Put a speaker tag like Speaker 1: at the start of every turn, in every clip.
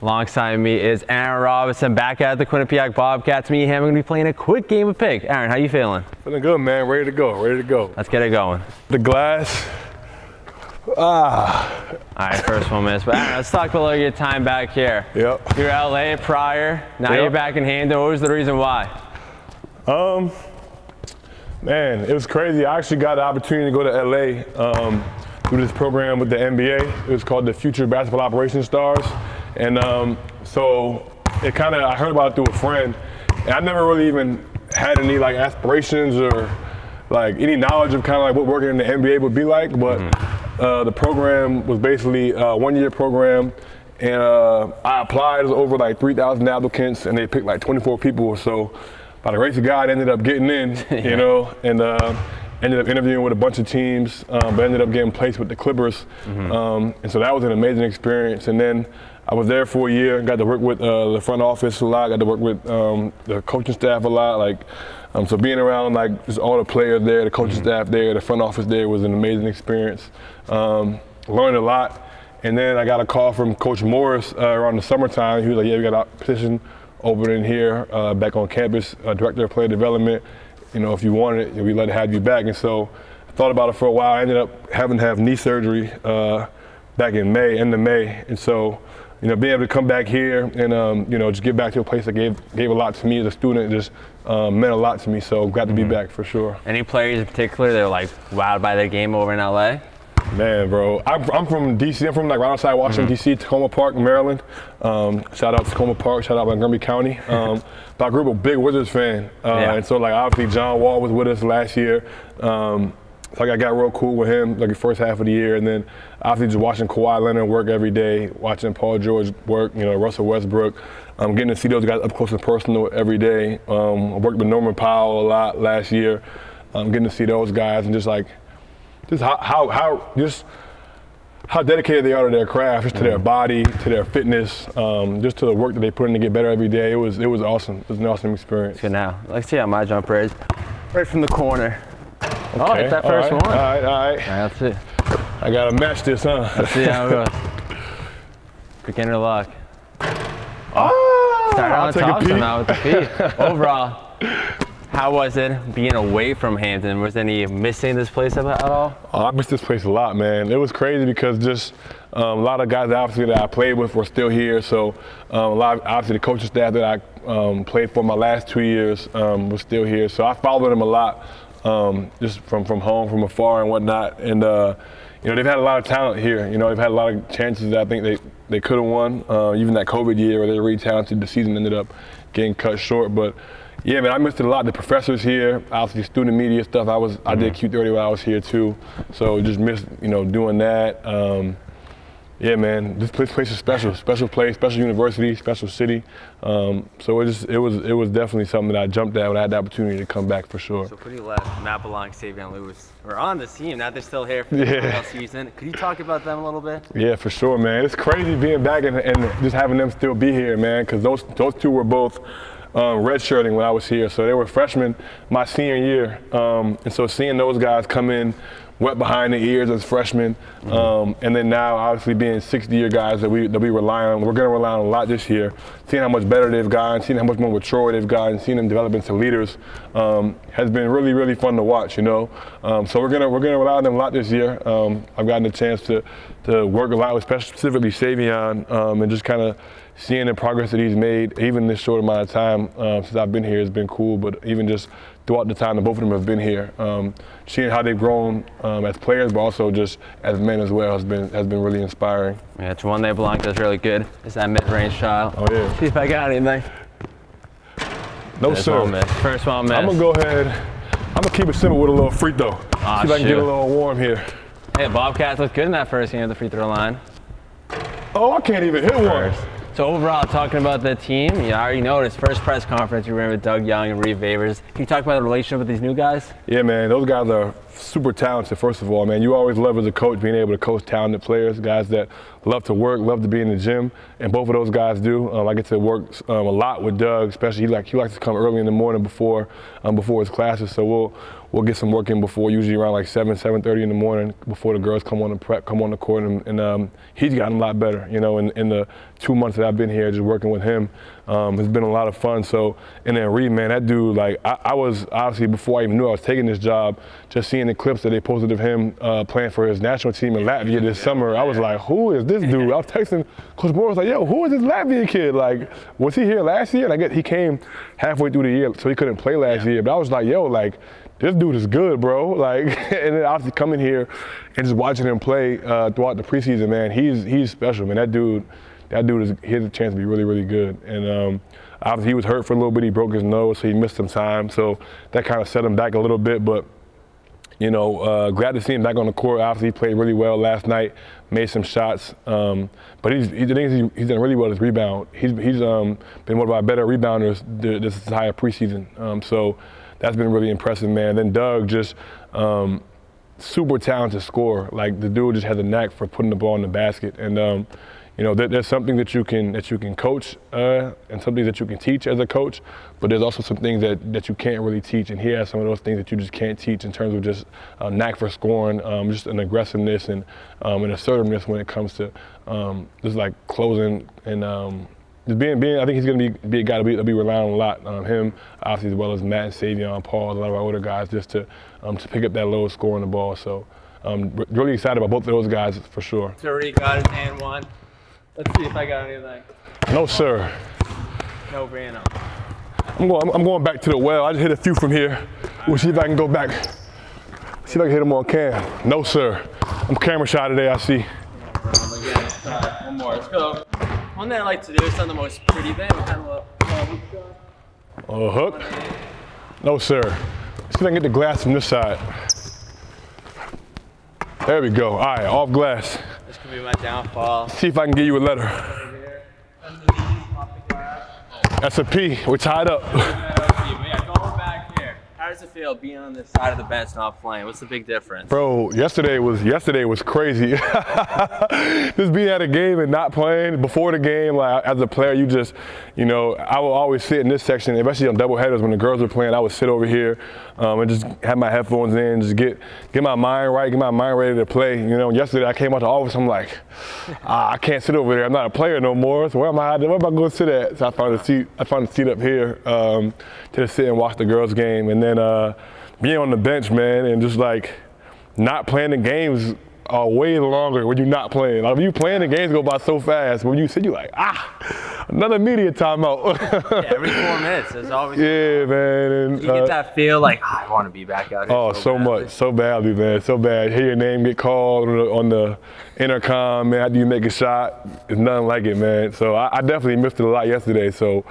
Speaker 1: Alongside me is Aaron Robinson, back at the Quinnipiac Bobcats. Me and him are going to be playing a quick game of P.I.G. Aaron, how you feeling?
Speaker 2: Feeling good, man. Ready to go.
Speaker 1: Let's get it going.
Speaker 2: The glass.
Speaker 1: All right, first one miss. But Aaron, let's talk about your time back here.
Speaker 2: Yep.
Speaker 1: You were LA prior. Now you're back in Hampton. What was the reason why?
Speaker 2: Man, it was crazy. I actually got the opportunity to go to LA through this program with the NBA. It was called the Future Basketball Operations Stars. And so it kind of, I heard about it through a friend. And I never really even had any like aspirations or like any knowledge of kind of like what working in the NBA would be like. But the program was basically a one-year program. And I applied. It was over like 3,000 applicants, and they picked like 24 people. So by the grace of God, I ended up getting in, you know, and ended up interviewing with a bunch of teams, but ended up getting placed with the Clippers. And so that was an amazing experience. And then I was there for a year, got to work with the front office a lot, got to work with the coaching staff a lot. Like, so being around like just all the players there, the coaching staff there, the front office there was an amazing experience. Learned a lot. And then I got a call from Coach Morris around the summertime. He was like, yeah, we got a position open in here, back on campus, Director of Player Development. You know, if you wanted it, we'd love to have you back. And so I thought about it for a while. I ended up having to have knee surgery back in May, end of May. And so, you know, being able to come back here and, you know, just get back to a place that gave a lot to me as a student, just meant a lot to me. So glad to be back for sure.
Speaker 1: Any players in particular that were like wowed by their game over in LA?
Speaker 2: Man, bro, I'm from DC. I'm from like right outside Washington, DC, Tacoma Park, Maryland. Shout out Tacoma Park, shout out Montgomery County. But I grew up a big Wizards fan. And so like obviously John Wall was with us last year. So I got real cool with him like the first half of the year. And then obviously just watching Kawhi Leonard work every day, watching Paul George work, you know, Russell Westbrook. Getting to see those guys up close and personal every day. I worked with Norman Powell a lot last year. Getting to see those guys and just like, just how dedicated they are to their craft, just to their body, to their fitness, just to the work that they put in to get better every day. It was awesome. It was an awesome experience.
Speaker 1: Good now. Let's see how my jumper is. Right from the corner.
Speaker 2: Okay.
Speaker 1: Oh, it's that first one.
Speaker 2: All right.
Speaker 1: Let's see.
Speaker 2: I gotta match this, huh?
Speaker 1: Let's see how it goes. Beginner luck.
Speaker 2: Oh,
Speaker 1: started on
Speaker 2: I'll
Speaker 1: the
Speaker 2: take
Speaker 1: top,
Speaker 2: a peek.
Speaker 1: so now with the feet. Overall, how was it being away from Hampton? Was any missing this place at all?
Speaker 2: Oh, I miss this place a lot, man. It was crazy because just a lot of guys obviously that I played with were still here. So a lot of, obviously the coaching staff that I played for my last 2 years was still here. So I followed them a lot, just from home, from afar and whatnot. And you know, they've had a lot of talent here. You know, they've had a lot of chances that I think they could have won. Even that COVID year where they were really talented, the season ended up getting cut short. But yeah, man, I missed it a lot. The professors here, obviously student media stuff. I did Q30 while I was here too, so just missed, you know, doing that. Yeah, man, this place is special place, special university, special city. So it was definitely something that I jumped at when I had the opportunity to come back for sure.
Speaker 1: So pretty left, Matt Belong, Savion Lewis were on the team. Now they're still here for the final season. Could you talk about them a little bit?
Speaker 2: Yeah, for sure, man. It's crazy being back and just having them still be here, man, because those two were both redshirting when I was here. So they were freshmen my senior year. And so seeing those guys come in wet behind the ears as freshmen, and then now obviously being 60-year guys that we rely on. We're going to rely on a lot this year. Seeing how much better they've gotten, seeing how much more mature they've gotten, seeing them develop into leaders has been really, really fun to watch, you know. So we're gonna rely on them a lot this year. I've gotten a chance to work a lot with specifically Savion, and just kind of seeing the progress that he's made, even this short amount of time since I've been here, has been cool. But even just throughout the time that both of them have been here, seeing how they've grown as players, but also just as men as well, has been really inspiring.
Speaker 1: Yeah, it's one they belong to. Is really good. It's that mid-range shot.
Speaker 2: Oh yeah.
Speaker 1: See if I got anything.
Speaker 2: No sir.
Speaker 1: First one miss.
Speaker 2: I'm gonna go ahead. I'm gonna keep it simple with a little free throw. See if I can get a little warm here.
Speaker 1: Hey, Bobcats looked good in that first game at the free throw line.
Speaker 2: Oh, I can't even hit one.
Speaker 1: So overall, talking about the team, you already noticed first press conference you were in with Doug Young and Reeve Favors. Can you talk about the relationship with these new guys?
Speaker 2: Yeah, man, those guys are super talented, first of all, man. You always love as a coach being able to coach talented players, guys that love to work, love to be in the gym, and both of those guys do. I get to work a lot with Doug, especially he likes to come early in the morning before his classes, so we'll get some work in before, usually around like 7:30 in the morning before the girls come on the court, and he's gotten a lot better, you know, in the 2 months that I've been here just working with him. It's been a lot of fun. So, and then Reed, man, that dude, like, I was obviously, before I even knew I was taking this job, just seeing the clips that they posted of him playing for his national team in Latvia this summer, I was like, who is this dude? I was texting Coach Morris, like, yo, who is this Latvian kid? Like, was he here last year? And I guess he came halfway through the year, so he couldn't play last year. But I was like, yo, like, this dude is good, bro. Like, and then obviously coming here and just watching him play throughout the preseason, man, he's special, man. That dude he has a chance to be really, really good. And obviously he was hurt for a little bit. He broke his nose, so he missed some time. So that kind of set him back a little bit. But, you know, glad to see him back on the court. Obviously he played really well last night, made some shots. But he's done really well as rebound. He's been one of our better rebounders this entire preseason. So that's been really impressive, man. Then Doug just super talented scorer. Like, the dude just has a knack for putting the ball in the basket. And you know, there's something that you can coach and something that you can teach as a coach, but there's also some things that you can't really teach, and he has some of those things that you just can't teach in terms of just a knack for scoring, just an aggressiveness and an assertiveness when it comes to just like closing and just being. I think he's going to be a guy to be relying on a lot. Him, obviously, as well as Matt and Savion, Paul, a lot of our older guys, just to pick up that load scoring the ball. So really excited about both of those guys for sure.
Speaker 1: Tariq got his hand one. Let's see if I got anything.
Speaker 2: No, sir.
Speaker 1: No brainer.
Speaker 2: I'm going back to the well. I just hit a few from here. We'll see if I can go back. See if I can hit them on cam. No, sir. I'm camera shy today, I see.
Speaker 1: One more. Let's go. One thing I like to do is not the most pretty thing.
Speaker 2: A hook? No, sir. Let's see if I can get the glass from this side. There we go. All right, off glass.
Speaker 1: This could be my downfall.
Speaker 2: See if I can get you a letter. That's a P. We're tied up.
Speaker 1: Yeah, going back here. How does it feel being on this side of the bench not playing? What's the big difference?
Speaker 2: Bro, yesterday was crazy. Just being at a game and not playing before the game, like as a player, you just, you know, I will always sit in this section, especially on doubleheaders when the girls were playing. I would sit over here and just have my headphones in, just get my mind right, get my mind ready to play. You know, yesterday I came out the office, I'm like, I can't sit over there. I'm not a player no more. So where am I going to sit at? So I found a seat up here to sit and watch the girls game, and then being on the bench, man, and just like not playing the games are way longer when you're not playing. Like, when you playing, the games go by so fast. When you sit, you're like, another media timeout.
Speaker 1: Yeah, every 4 minutes, there's always.
Speaker 2: Yeah, man. And,
Speaker 1: you get that feel like, I want to be back out here.
Speaker 2: Oh, so much, so badly, man, so bad. Hear your name get called on the intercom, man. After you make a shot, it's nothing like it, man. So I definitely missed it a lot yesterday. So,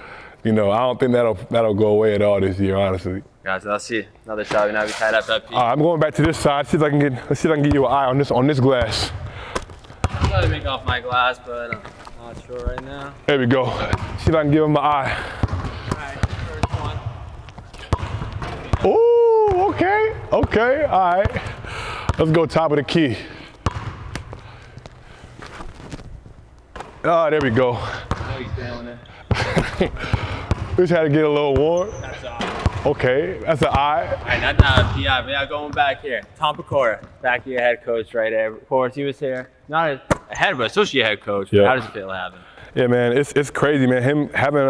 Speaker 2: you know, I don't think that'll go away at all this year, honestly.
Speaker 1: Guys, let's see another shot. Now we tied up that P.
Speaker 2: I'm going back to this side. Let's see if I can get you an eye on this glass.
Speaker 1: I'm trying to make off my glass, but I'm not sure right now.
Speaker 2: There we go. See if I can give him an eye.
Speaker 1: All right, first one.
Speaker 2: Ooh, okay, all right. Let's go top of the key. Ah, there we go.
Speaker 1: Oh, he's feeling it.
Speaker 2: We just had to get a little warm.
Speaker 1: That's all.
Speaker 2: Okay, that's an eye.
Speaker 1: All right, not P.I.G, but yeah, going back here. Tom Pecora, back to your head coach right there. Of course, he was here. Not a head, but associate head coach. Yeah. How does it feel having?
Speaker 2: Yeah, man, it's crazy, man. Him having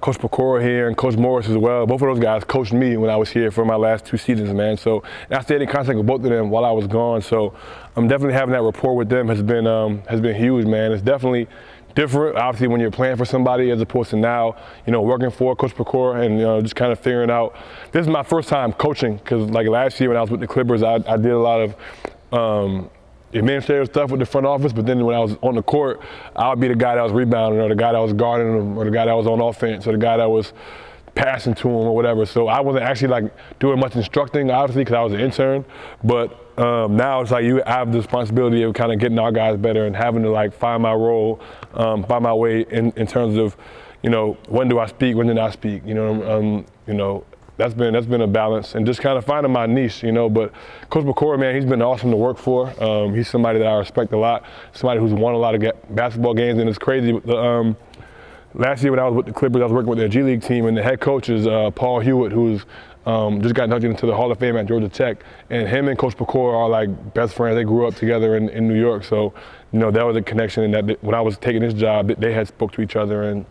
Speaker 2: Coach Pecora here and Coach Morris as well. Both of those guys coached me when I was here for my last 2 seasons, man. So I stayed in contact with both of them while I was gone. So I'm definitely having that rapport with them has been huge, man. It's definitely different, obviously, when you're playing for somebody as opposed to now, you know, working for Coach Pecora and, you know, just kind of figuring out. This is my first time coaching because, like, last year when I was with the Clippers, I did a lot of administrative stuff with the front office, but then when I was on the court, I would be the guy that was rebounding or the guy that was guarding them or the guy that was on offense or the guy that was passing to him or whatever. So I wasn't actually like doing much instructing, obviously, because I was an intern, but now it's like I have the responsibility of kind of getting our guys better and having to like find my role, find my way in terms of, you know, when do I speak, when did I speak, you know, that's been a balance and just kind of finding my niche, you know. But Coach McCord, man, he's been awesome to work for. He's somebody that I respect a lot, somebody who's won a lot of basketball games, and it's crazy. Last year when I was with the Clippers, I was working with their G League team, and the head coach is Paul Hewitt, who's just got inducted into the Hall of Fame at Georgia Tech. And him and Coach McCord are like best friends. They grew up together in New York. So, you know, that was a connection. And that when I was taking this job, they had spoke to each other and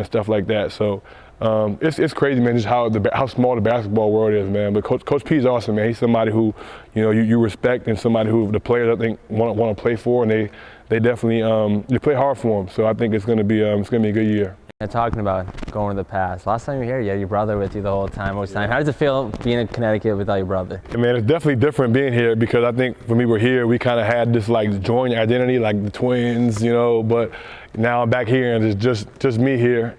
Speaker 2: stuff like that. So it's crazy, man, just how small the basketball world is, man. But Coach P is awesome, man. He's somebody who, you know, you respect, and somebody who the players, I think, want to play for, and they definitely they play hard for him. So I think it's going to be a good year.
Speaker 1: And talking about going to the past, last time you were here, you had your brother with you the whole time, most time. How does it feel being in Connecticut without your brother?
Speaker 2: Yeah, man, it's definitely different being here, because I think when we were here, we kind of had this like joint identity, like the twins, you know. But now I'm back here and it's just me here.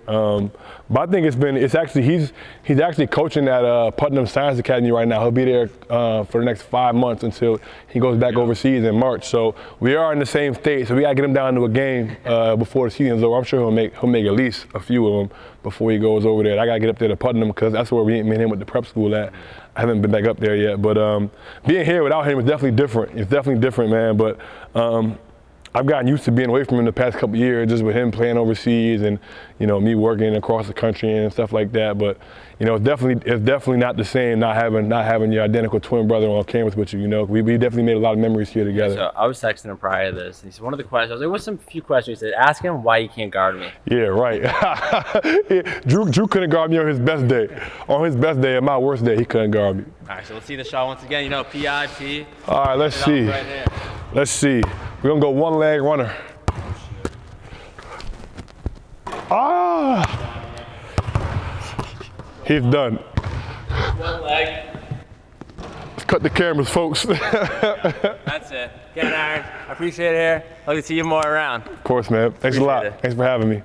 Speaker 2: But I think he's actually coaching at Putnam Science Academy right now. He'll be there for the next 5 months until he goes back overseas in March. So we are in the same state. So we gotta get him down to a game before the season's over. I'm sure he'll make at least a few of them before he goes over there. I gotta get up there to Putnam because that's where me and him went to prep school at. I haven't been back up there yet. But being here without him is definitely different. It's definitely different, man. But I've gotten used to being away from him the past couple of years, just with him playing overseas and, you know, me working across the country and stuff like that. But, you know, it's definitely not the same not having your identical twin brother on campus with you. You know, we definitely made a lot of memories here together.
Speaker 1: So I was texting him prior to this, and he said one of the questions. I was like, "What's some few questions?" He said, "Ask him why he can't guard me."
Speaker 2: Yeah, right. Drew couldn't guard me on his best day. On his best day, and my worst day, he couldn't guard me.
Speaker 1: All right, so let's see the shot once again. You know, P.I.G.
Speaker 2: All right, let's see.
Speaker 1: Right here.
Speaker 2: Let's see. We're gonna go one leg runner. Ah! He's done.
Speaker 1: One leg.
Speaker 2: Let's cut the cameras, folks.
Speaker 1: That's it. Get Aaron. I appreciate it here. I'll see you more around.
Speaker 2: Of course, man. Thanks a lot. Thanks for having me.